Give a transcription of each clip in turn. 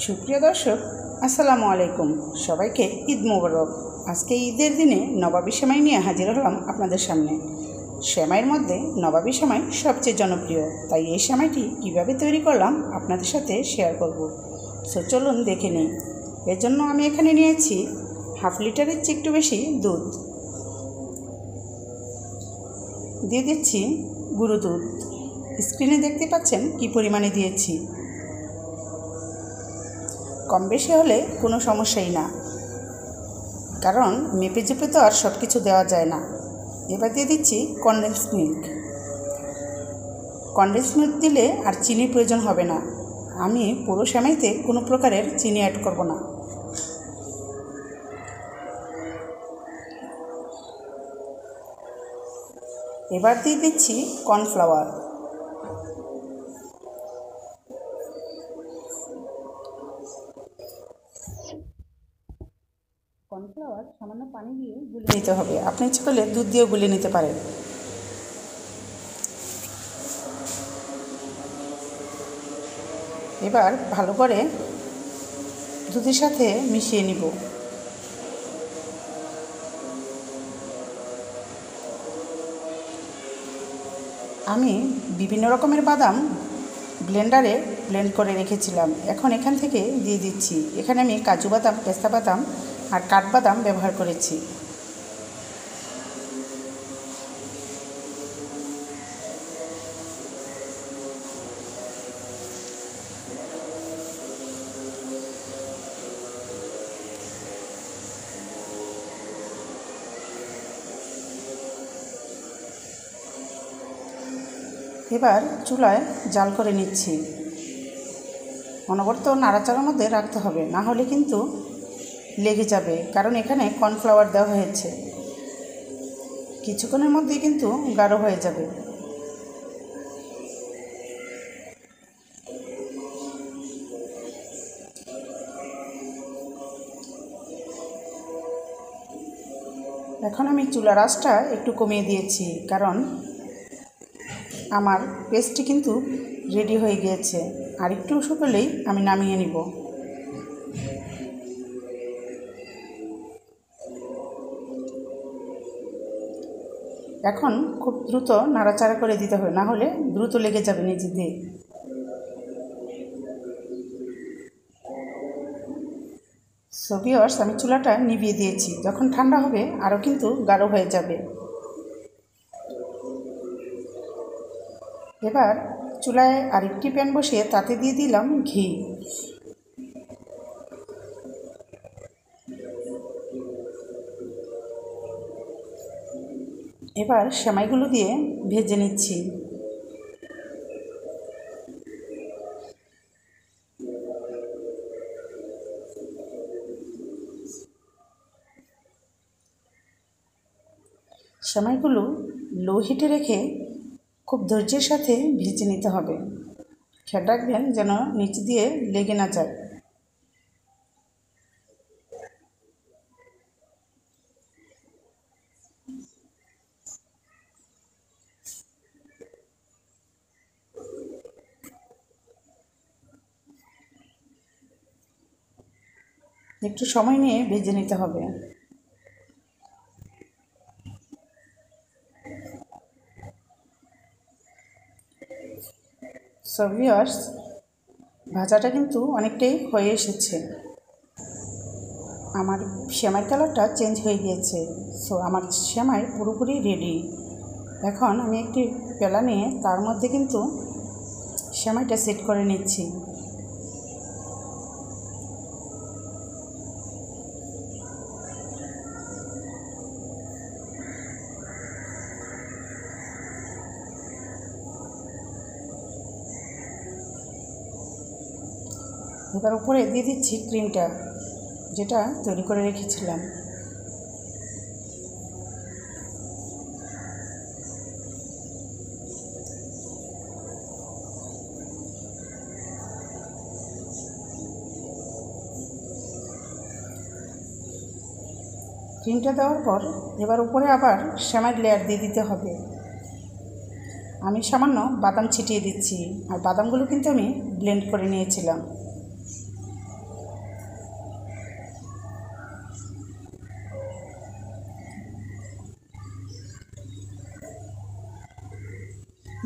সুপ্রিয় দর্শক, আসসালামু আলাইকুম। সবাইকে ঈদ মোবারক। আজকে ঈদের দিনে নবাবী সেমাই নিয়ে হাজির হলাম আপনাদের সামনে। সেমাইয়ের মধ্যে নবাবী সেমাই সবচেয়ে জনপ্রিয়, তাই এই সেমাইটি কীভাবে তৈরি করলাম আপনাদের সাথে শেয়ার করব। সো চলুন দেখে নিই। এর জন্য আমি এখানে নিয়েছি হাফ লিটারের চেয়ে একটু বেশি দুধ, দিয়ে দিচ্ছি গুঁড়ো দুধ। স্ক্রিনে দেখতে পাচ্ছেন কী পরিমাণে দিয়েছি। কম বেশি হলে কোনো সমস্যাই না, কারণ মেপে চেপে তো আর সব কিছু দেওয়া যায় না। এবার দিয়ে দিচ্ছি কনডেন্স মিল্ক। কনডেন্স মিল্ক দিলে আর চিনির প্রয়োজন হবে না। আমি পুরো সেমাইতে কোনো প্রকারের চিনি অ্যাড করব না। এবার দিয়ে দিচ্ছি কর্নফ্লাওয়ার। কর্নফ্লাওয়ার সামান্য পানি দিয়ে গুলে নিতে হবে। আপনি ইচ্ছে করলে দুধ দিয়েও গুলে নিতে পারেন। এবার ভালো করে দুধের সাথে মিশিয়ে নিব। আমি বিভিন্ন রকমের বাদাম ব্লেন্ডারে ব্লেন্ড করে রেখেছিলাম, এখন এখান থেকে দিয়ে দিচ্ছি। এখানে আমি কাজু বাদাম, পেস্তা বাদাম আর কাঠবাদাম ব্যবহার করেছি। এবার চুলায় জাল করে নিচ্ছি। অনবরত নাড়াচাড়ার মধ্যে রাখতে হবে, না হলে কিন্তু লেগে যাবে, কারণ এখানে কর্নফ্লাওয়ার দেওয়া হয়েছে। কিছুক্ষণের মধ্যেই কিন্তু গাঢ় হয়ে যাবে। এখন আমি চুলার আঁচটা একটু কমিয়ে দিয়েছি, কারণ আমার পেস্টটি কিন্তু রেডি হয়ে গিয়েছে। আর একটু শুকলেই আমি নামিয়ে নিব। এখন খুব দ্রুত নাড়াচাড়া করে দিতে হবে, না হলে দ্রুত লেগে যাবে নিচে দিয়ে। সো ভিউয়ার্স, আমি চুলাটা নিভিয়ে দিয়েছি। যখন ঠান্ডা হবে আরও কিন্তু গাঢ় হয়ে যাবে। এবার চুলায় আরেকটি প্যান বসিয়ে তাতে দিয়ে দিলাম ঘি। এবার সেমাইগুলো দিয়ে ভেজে নিচ্ছি। সেমাইগুলো লো হিটে রেখে খুব ধৈর্যের সাথে ভেজে নিতে হবে। খেয়াল রাখবেন যেন নিচ দিয়ে লেগে না যায়। একটু সময় নিয়ে ভেজে নিতে হবে। সো ভিউয়ার্স, ভাজাটা কিন্তু অনেকটাই হয়ে এসেছে। আমার সেমাইয়ের কালারটা চেঞ্জ হয়ে গিয়েছে। সো আমার সেমাই পুরোপুরি রেডি। এখন আমি একটি পেলা নিয়ে তার মধ্যে কিন্তু সেমাইটা সেট করে নিচ্ছি। এবার উপরে দিয়ে দিচ্ছি ক্রিমটা, যেটা তৈরি করে রেখেছিলাম। ক্রিমটা দেওয়ার পর এবার উপরে আবার সেমাইয়ের লেয়ার দিয়ে দিতে হবে। আমি সামান্য বাদাম ছিটিয়ে দিচ্ছি, আর বাদামগুলো কিন্তু আমি ব্লেন্ড করে নিয়েছিলাম।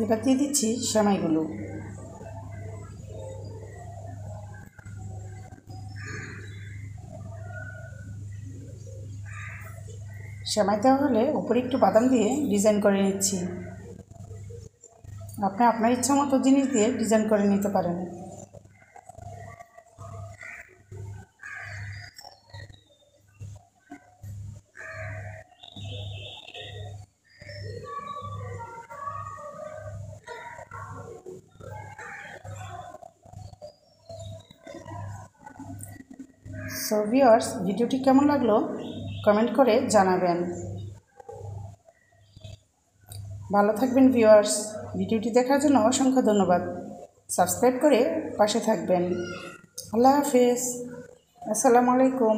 এবার দিয়ে দিচ্ছি সেমাইগুলো। সেমাই দেওয়া হলে উপরে একটু বাদাম দিয়ে ডিজাইন করে নিচ্ছি। আপনি আপনার ইচ্ছা মতো জিনিস দিয়ে ডিজাইন করে নিতে পারেন। সো ভিউয়ার্স, ভিডিওটি কেমন লাগলো কমেন্ট করে জানাবেন। ভালো থাকবেন ভিউয়ার্স। ভিডিওটি দেখার জন্য অসংখ্য ধন্যবাদ। সাবস্ক্রাইব করে পাশে থাকবেন। আল্লাহ হাফেজ। আসসালামু আলাইকুম।